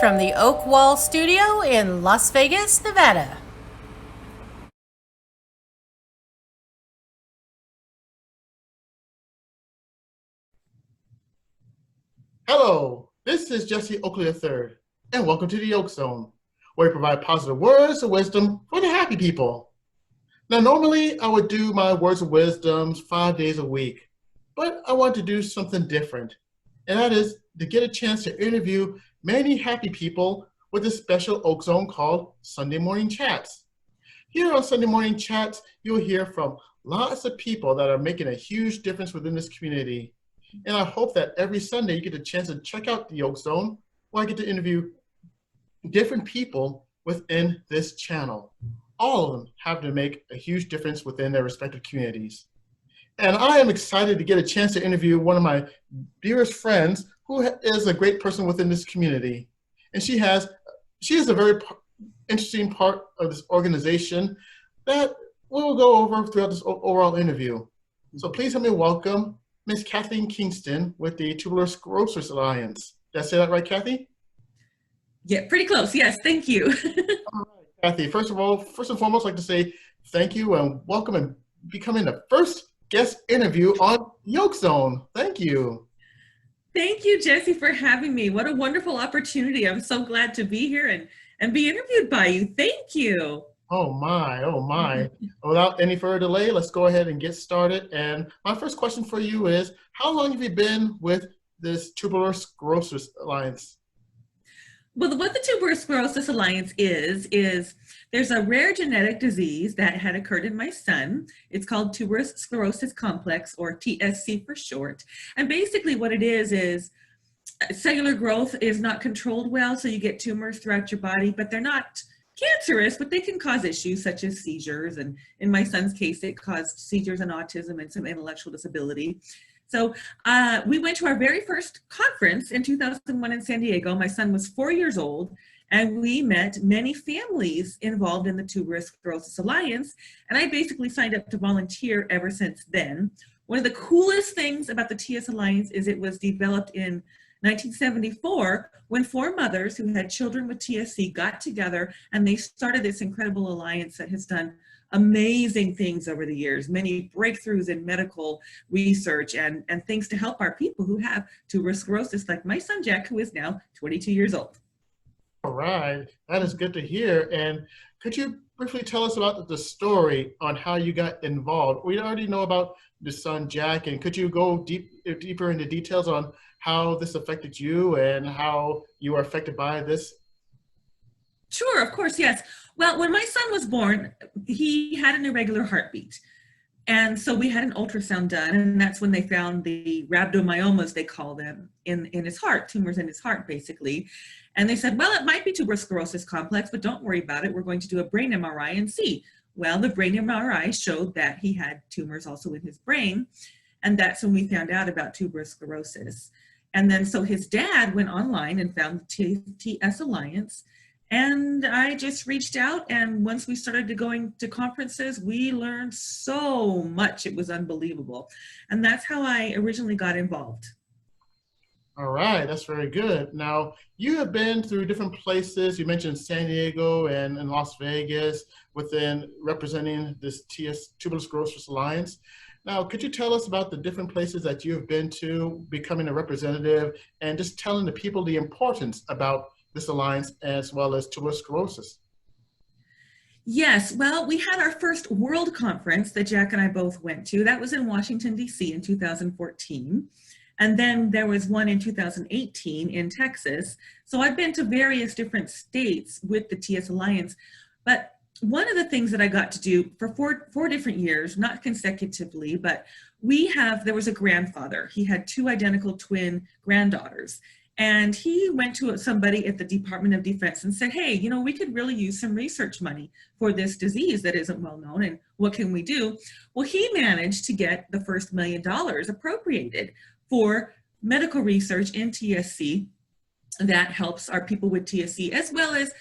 from the Oak Wall Studio in Las Vegas, Nevada. Hello, this is Jesse Oakley III, and welcome to the Yolk Zone, where we provide positive words of wisdom for the happy people. Now, normally I would do my words of wisdom 5 days a week, but I want to do something different, and that is to get a chance to interview many happy people with a special Oak Zone called Sunday Morning Chats. Here on Sunday Morning Chats, you'll hear from lots of people that are making a huge difference within this community. And I hope that every Sunday you get a chance to check out the Yolk Zone, where I get to interview different people within this channel. All of them have to make a huge difference within their respective communities. And I am excited to get a chance to interview one of my dearest friends who is a great person within this community. And she is a very interesting part of this organization that we'll go over throughout this overall interview. So please help me welcome Miss Kathleen Kingston with the Tuberous Sclerosis Alliance. Did I say that right, Kathy? Yeah, pretty close. Yes, thank you. All right, Kathy, first and foremost, I'd like to say thank you and welcome and becoming the first guest interview on Yolk Zone. Thank you. Thank you, Jesse, for having me. What a wonderful opportunity. I'm so glad to be here and be interviewed by you. Thank you. Oh my, oh my. Without any further delay, let's go ahead and get started. And my first question for you is, how long have you been with this Tuberous Sclerosis Alliance? Well, what the Tuberous Sclerosis Alliance is there's a rare genetic disease that had occurred in my son. It's called Tuberous Sclerosis Complex, or TSC for short. And basically what it is cellular growth is not controlled well, so you get tumors throughout your body, but they're not cancerous, but they can cause issues such as seizures. And in my son's case, it caused seizures and autism and some intellectual disability. So we went to our very first conference in 2001 in San Diego. My son was 4 years old, and we met many families involved in the Tuberous Sclerosis Alliance. And I basically signed up to volunteer ever since then. One of the coolest things about the TS Alliance is it was developed in 1974, when 4 mothers who had children with TSC got together and they started this incredible alliance that has done amazing things over the years, many breakthroughs in medical research and things to help our people who have tuberous sclerosis, like my son Jack, who is now 22 years old. All right, that is good to hear. And could you briefly tell us about the story on how you got involved? We already know about the son Jack, and could you go deeper into details on how this affected you and how you were affected by this? Sure, of course, yes. Well, when my son was born, he had an irregular heartbeat. And so we had an ultrasound done, and that's when they found the rhabdomyomas, they call them, in his heart, tumors in his heart, basically. And they said, well, it might be tuberous sclerosis complex, but don't worry about it. We're going to do a brain MRI and see. Well, the brain MRI showed that he had tumors also in his brain. And that's when we found out about tuberous sclerosis. And then so his dad went online and found the TS Alliance. And I just reached out, and once we started going to conferences, we learned so much. It was unbelievable. And that's how I originally got involved. All right, that's very good. Now, you have been through different places. You mentioned San Diego and Las Vegas within representing this Tuberous Sclerosis Alliance. Now, could you tell us about the different places that you have been to, becoming a representative, and just telling the people the importance about this alliance as well as tuberous sclerosis? Yes, well, we had our first world conference that Jack and I both went to. That was in Washington, D.C. in 2014. And then there was one in 2018 in Texas. So I've been to various different states with the TS Alliance. But one of the things that I got to do for four different years, not consecutively, but there was a grandfather. He had 2 identical twin granddaughters. And he went to somebody at the Department of Defense and said, hey, we could really use some research money for this disease that isn't well known, and what can we do? Well, he managed to get the first $1 million appropriated for medical research in TSC that helps our people with TSC, as well as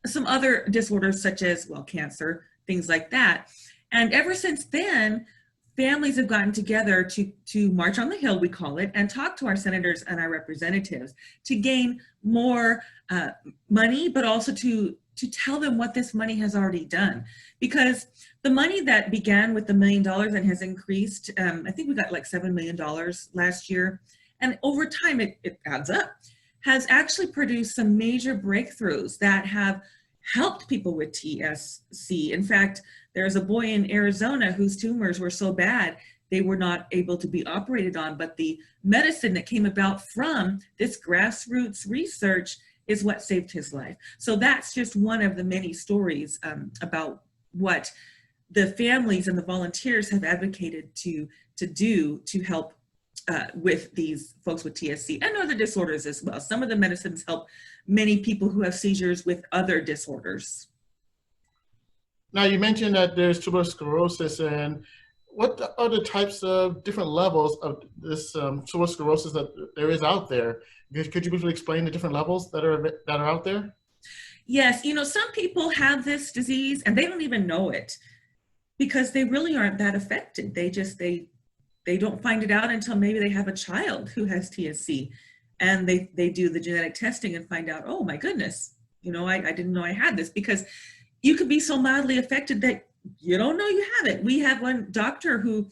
some other disorders such as, cancer, things like that. And ever since then, families have gotten together to march on the Hill, we call it, and talk to our senators and our representatives to gain more money, but also to tell them what this money has already done. Because the money that began with the $1 million and has increased, I think we got like $7 million last year, and over time it adds up, has actually produced some major breakthroughs that have helped people with TSC. In fact, there's a boy in Arizona whose tumors were so bad they were not able to be operated on, but the medicine that came about from this grassroots research is what saved his life. So that's just one of the many stories about what the families and the volunteers have advocated to do to help with these folks with TSC and other disorders as well. Some of the medicines help many people who have seizures with other disorders. Now, you mentioned that there's tuberous sclerosis, and what are the types of different levels of this tuberous sclerosis that there is out there? Could you briefly explain the different levels that are out there? Yes, some people have this disease and they don't even know it because they really aren't that affected. They don't find it out until maybe they have a child who has TSC, and they do the genetic testing and find out, oh my goodness, I didn't know I had this, because you could be so mildly affected that you don't know you have it. We have one doctor who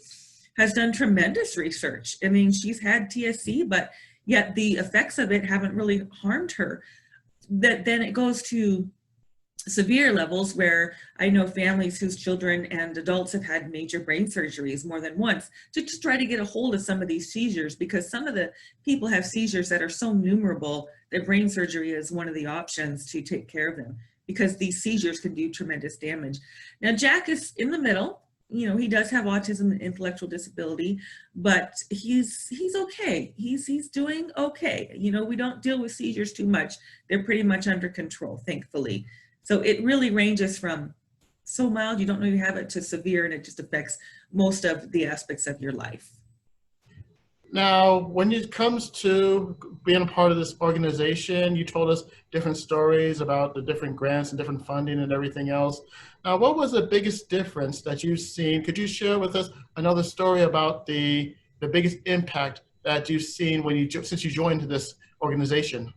has done tremendous research. I mean, she's had TSC, but yet the effects of it haven't really harmed her. Then it goes to severe levels where I know families whose children and adults have had major brain surgeries more than once to just try to get a hold of some of these seizures, because some of the people have seizures that are so numerable that brain surgery is one of the options to take care of them, because these seizures can do tremendous damage. Now, Jack is in the middle. He does have autism and intellectual disability, but he's okay. He's doing okay. We don't deal with seizures too much. They're pretty much under control, thankfully. So it really ranges from so mild you don't know you have it to severe, and it just affects most of the aspects of your life. Now, when it comes to being a part of this organization, you told us different stories about the different grants and different funding and everything else. Now, what was the biggest difference that you've seen? Could you share with us another story about the biggest impact that you've seen since you joined this organization?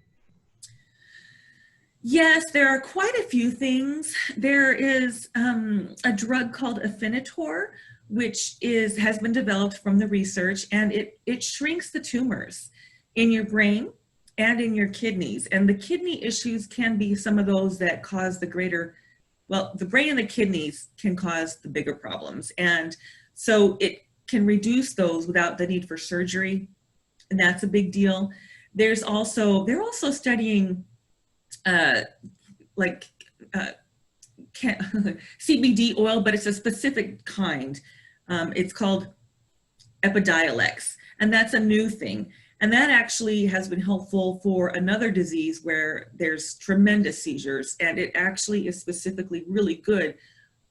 Yes, there are quite a few things. There is a drug called Afinitor, which has been developed from the research, and it shrinks the tumors in your brain and in your kidneys. And the kidney issues can be some of those that cause the brain and the kidneys can cause the bigger problems. And so it can reduce those without the need for surgery, and that's a big deal. They're also studying CBD oil, but it's a specific kind. It's called Epidiolex, and that's a new thing. And that actually has been helpful for another disease where there's tremendous seizures, and it actually is specifically really good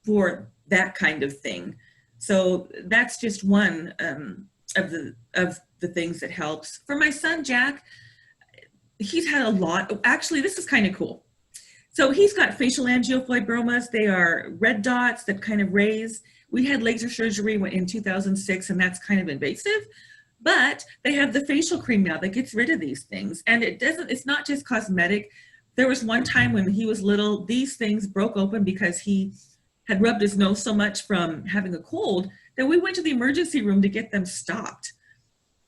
for that kind of thing. So that's just one of the things that helps. For my son, Jack, he's had a lot. Actually, this is kind of cool. So he's got facial angiofibromas. They are red dots that kind of raise. We had laser surgery in 2006, and that's kind of invasive. But they have the facial cream now that gets rid of these things. And it's not just cosmetic. There was one time when he was little, these things broke open because he had rubbed his nose so much from having a cold that we went to the emergency room to get them stopped.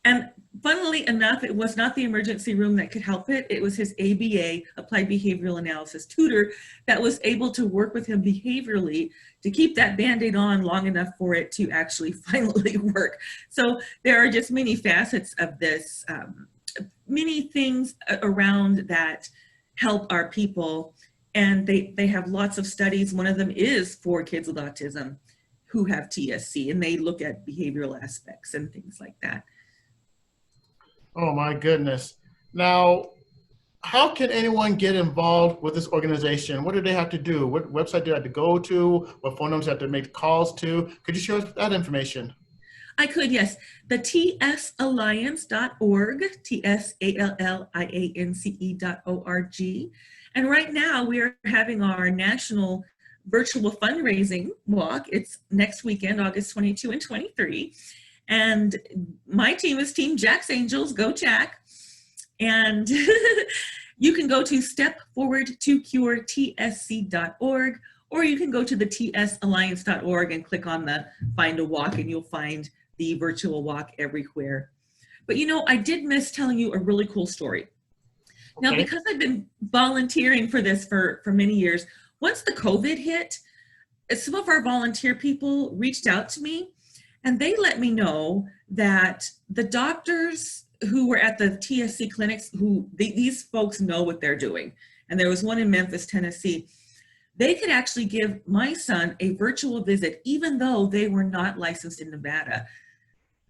And funnily enough, it was not the emergency room that could help it. It was his ABA, Applied Behavioral Analysis tutor, that was able to work with him behaviorally to keep that Band-Aid on long enough for it to actually finally work. So there are just many facets of this, many things around that help our people. And they have lots of studies. One of them is for kids with autism who have TSC, and they look at behavioral aspects and things like that. Oh my goodness. Now, how can anyone get involved with this organization? What do they have to do? What website do they have to go to? What phone numbers do they have to make calls to? Could you share us that information? I could, yes. The tsalliance.org, tsalliance.org. And right now we are having our national virtual fundraising walk. It's next weekend, August 22 and 23. And my team is Team Jack's Angels, go Jack. And you can go to stepforwardtocureTSC.org, or you can go to the tsalliance.org and click on the Find a Walk, and you'll find the virtual walk everywhere. But you know, I did miss telling you a really cool story. Okay. Now, because I've been volunteering for this for many years, once the COVID hit, some of our volunteer people reached out to me, and they let me know that the doctors who were at the TSC clinics, these folks know what they're doing. And there was one in Memphis, Tennessee. They could actually give my son a virtual visit, even though they were not licensed in Nevada.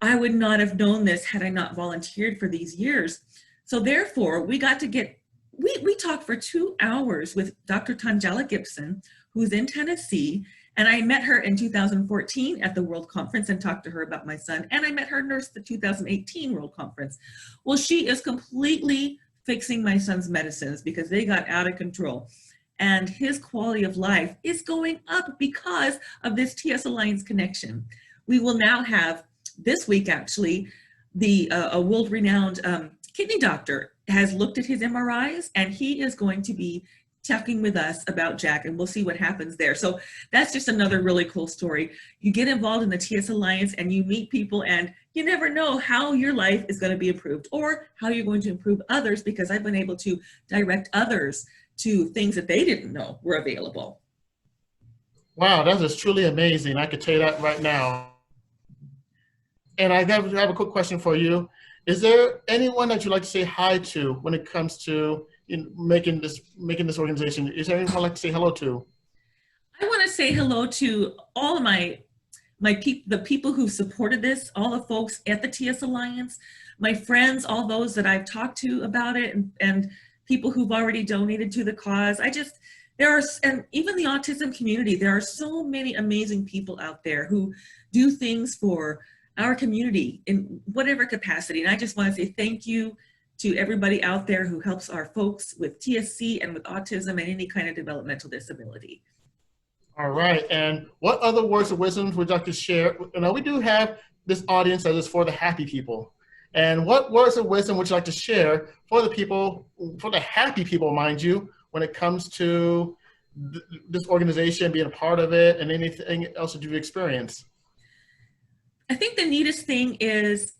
I would not have known this had I not volunteered for these years. So therefore, we got to we talked for 2 hours with Dr. Tangela Gibson, who's in Tennessee. And I met her in 2014 at the World Conference and talked to her about my son. And I met her nurse at the 2018 World Conference. Well, she is completely fixing my son's medicines because they got out of control. And his quality of life is going up because of this TS Alliance connection. We will now have, this week actually, a world-renowned kidney doctor has looked at his MRIs, and he is going to be talking with us about Jack, and we'll see what happens there. So that's just another really cool story. You get involved in the TS Alliance and you meet people, and you never know how your life is going to be improved or how you're going to improve others, because I've been able to direct others to things that they didn't know were available. Wow, that is truly amazing. I could tell you that right now. And I have a quick question for you. Is there anyone that you'd like to say hi to when it comes to making this organization? Is there anyone I'd like to say hello to? I want to say hello to all of the people who supported this, all the folks at the TS Alliance, my friends, all those that I've talked to about it, and people who've already donated to the cause. And even the autism community, there are so many amazing people out there who do things for our community in whatever capacity. And I just want to say thank you to everybody out there who helps our folks with TSC and with autism and any kind of developmental disability. All right. And what other words of wisdom would you like to share? We do have this audience that is for the happy people. And what words of wisdom would you like to share for the happy people, mind you, when it comes to this organization, being a part of it, and anything else that you've experienced? I think the neatest thing is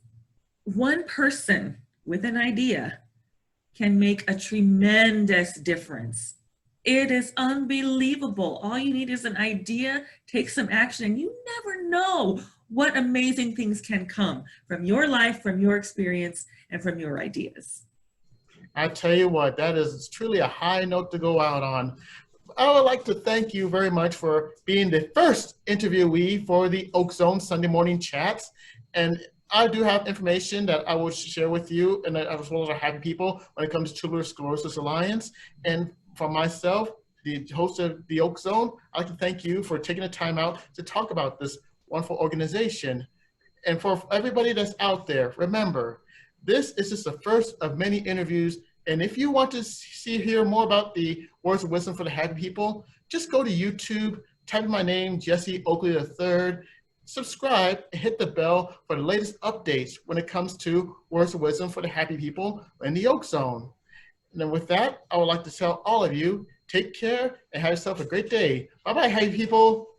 one person with an idea can make a tremendous difference. It is unbelievable. All you need is an idea, take some action, and you never know what amazing things can come from your life, from your experience, and from your ideas. I tell you what, that is truly a high note to go out on. I would like to thank you very much for being the first interviewee for the Oak Zone Sunday morning chats. And I do have information that I will share with you, and as well as our happy people, when it comes to Tuberous Sclerosis Alliance. And for myself, the host of the Oak Zone, I'd like to thank you for taking the time out to talk about this wonderful organization. And for everybody that's out there, remember, this is just the first of many interviews. And if you want to hear more about the words of wisdom for the happy people, just go to YouTube, type in my name, Jesse Oakley III, subscribe, and hit the bell for the latest updates when it comes to words of wisdom for the happy people in the Oak Zone. And then with that, I would like to tell all of you, take care and have yourself a great day. Bye-bye, happy people.